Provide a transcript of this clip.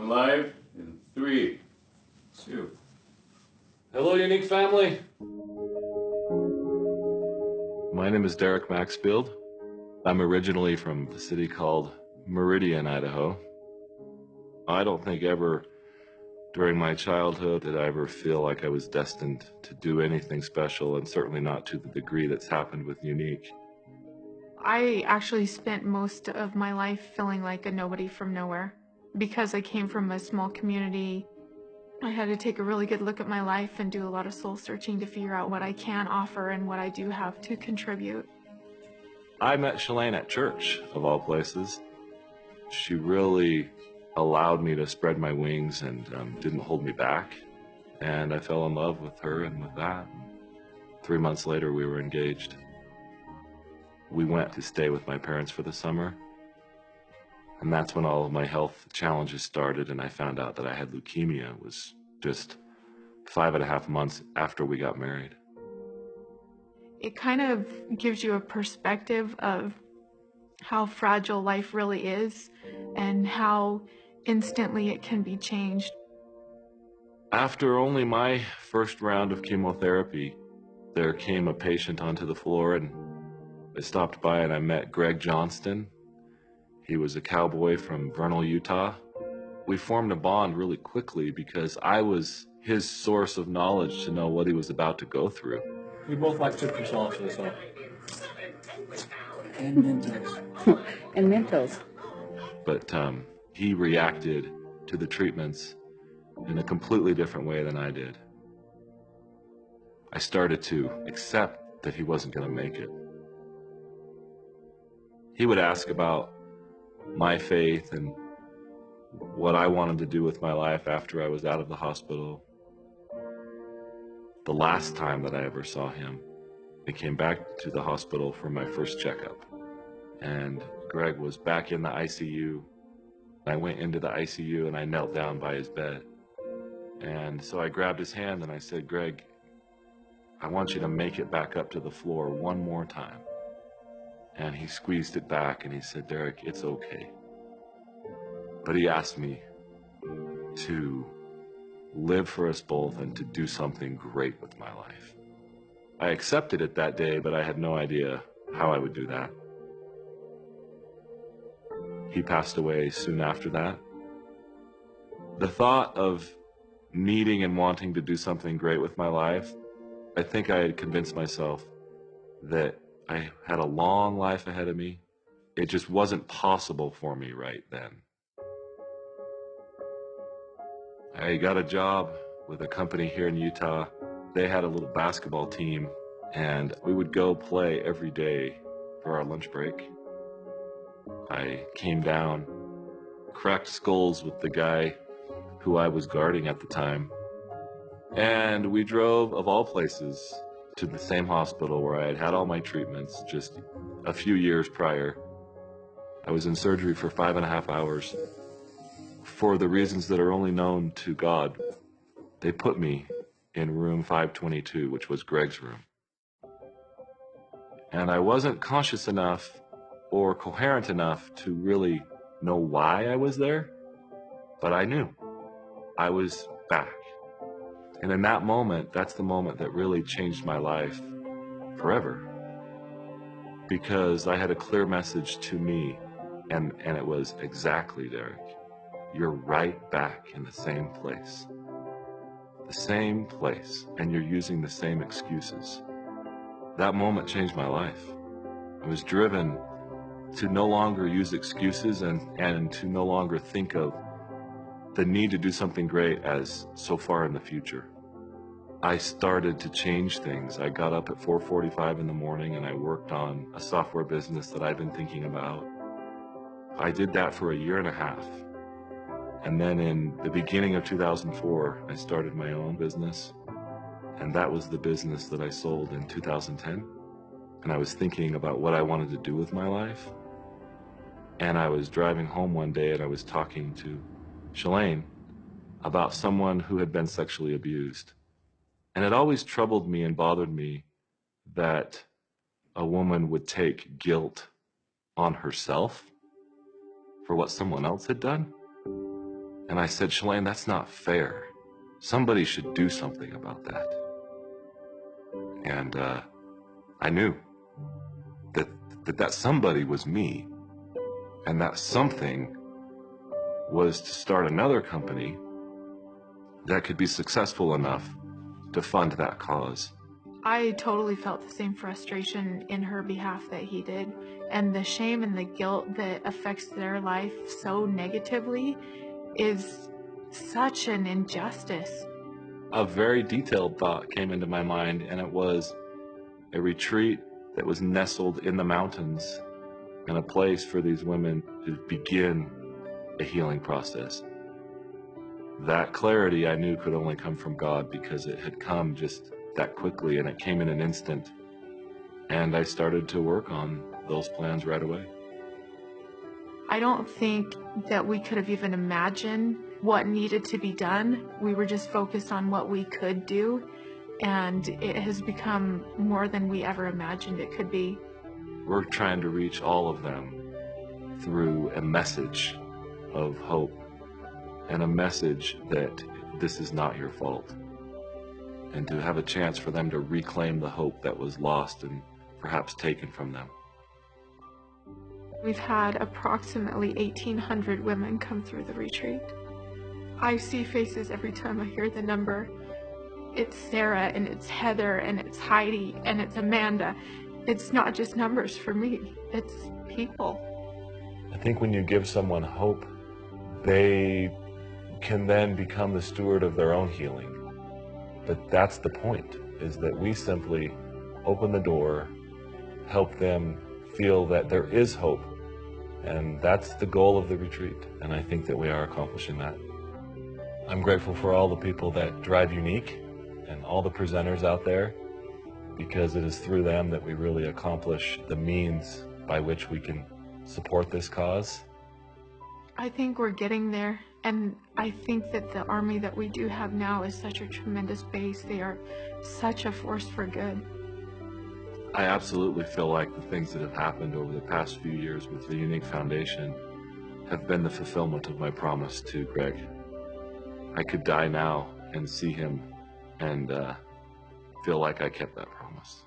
live in 3, 2. Hello, Unique family. My name is Derek Maxfield. I'm originally from the city called Meridian, Idaho. I don't think ever during my childhood did I ever feel like I was destined to do anything special, and certainly not to the degree that's happened with Unique. I actually spent most of my life feeling like a nobody from nowhere. Because I came from a small community, I had to take a really good look at my life and do a lot of soul searching to figure out what I can offer and what I do have to contribute. I met Shalane at church, of all places. She really allowed me to spread my wings and didn't hold me back. And I fell in love with her and with that. 3 months later, we were engaged. We went to stay with my parents for the summer. And that's when all of my health challenges started, and I found out that I had leukemia. It was just 5.5 months after we got married. It kind of gives you a perspective of how fragile life really is and how instantly it can be changed. After only my first round of chemotherapy, there came a patient onto the floor, and I stopped by and I met Greg Johnston. He was a cowboy from Vernal, Utah. We formed a bond really quickly because I was his source of knowledge to know what he was about to go through. We both like citrus also, so. And Mentos. And Mentos. But he reacted to the treatments in a completely different way than I did. I started to accept that he wasn't going to make it. He would ask about my faith and what I wanted to do with my life after I was out of the hospital. The last time that I ever saw him, I came back to the hospital for my first checkup, and Greg was back in the ICU. I went into the ICU and I knelt down by his bed. And so I grabbed his hand and I said, "Greg, I want you to make it back up to the floor one more time." And he squeezed it back and he said, "Derek, it's okay." But he asked me to live for us both and to do something great with my life. I accepted it that day, but I had no idea how I would do that. He passed away soon after that. The thought of needing and wanting to do something great with my life, I think I had convinced myself that I had a long life ahead of me. It just wasn't possible for me right then. I got a job with a company here in Utah. They had a little basketball team, and we would go play every day for our lunch break. I came down, cracked skulls with the guy who I was guarding at the time, and we drove, of all places, to the same hospital where I had had all my treatments just a few years prior. I was in surgery for 5.5 hours. For the reasons that are only known to God, they put me in room 522, which was Greg's room. And I wasn't conscious enough or coherent enough to really know why I was there, but I knew I was back. And in that moment, that's the moment that really changed my life forever. Because I had a clear message to me, and it was, "Exactly, Derek. You're right back in the same place. The same place, and you're using the same excuses." That moment changed my life. I was driven to no longer use excuses and to no longer think of the need to do something great as so far in the future. I started to change things. I got up at 4:45 in the morning and I worked on a software business that I've been thinking about. I did that for 1.5 years. And then in the beginning of 2004, I started my own business. And that was the business that I sold in 2010. And I was thinking about what I wanted to do with my life. And I was driving home one day and I was talking to Shalane about someone who had been sexually abused. And it always troubled me and bothered me that a woman would take guilt on herself for what someone else had done. And I said, Shalane, that's not fair. Somebody should do something about that. And I knew that somebody was me, and that something was to start another company that could be successful enough to fund that cause. I totally felt the same frustration in her behalf that he did, and the shame and the guilt that affects their life so negatively is such an injustice. A very detailed thought came into my mind, and it was a retreat that was nestled in the mountains, and a place for these women to begin a healing process. That clarity I knew could only come from God, because it had come just that quickly, and it came in an instant. And I started to work on those plans right away. I don't think that we could have even imagined what needed to be done. We were just focused on what we could do, and it has become more than we ever imagined it could be. We're trying to reach all of them through a message of hope, and a message that this is not your fault, and to have a chance for them to reclaim the hope that was lost and perhaps taken from them. We've had approximately 1,800 women come through the retreat. I see faces every time I hear the number. It's Sarah, and it's Heather, and it's Heidi, and it's Amanda. It's not just numbers for me, it's people. I think when you give someone hope, they can then become the steward of their own healing. But that's the point, is that we simply open the door, help them feel that there is hope. And that's the goal of the retreat. And I think that we are accomplishing that. I'm grateful for all the people that drive Unique and all the presenters out there, because it is through them that we really accomplish the means by which we can support this cause. I think we're getting there, and I think that the army that we do have now is such a tremendous base. They are such a force for good. I absolutely feel like the things that have happened over the past few years with the Unique Foundation have been the fulfillment of my promise to Greg. I could die now and see him and feel like I kept that promise.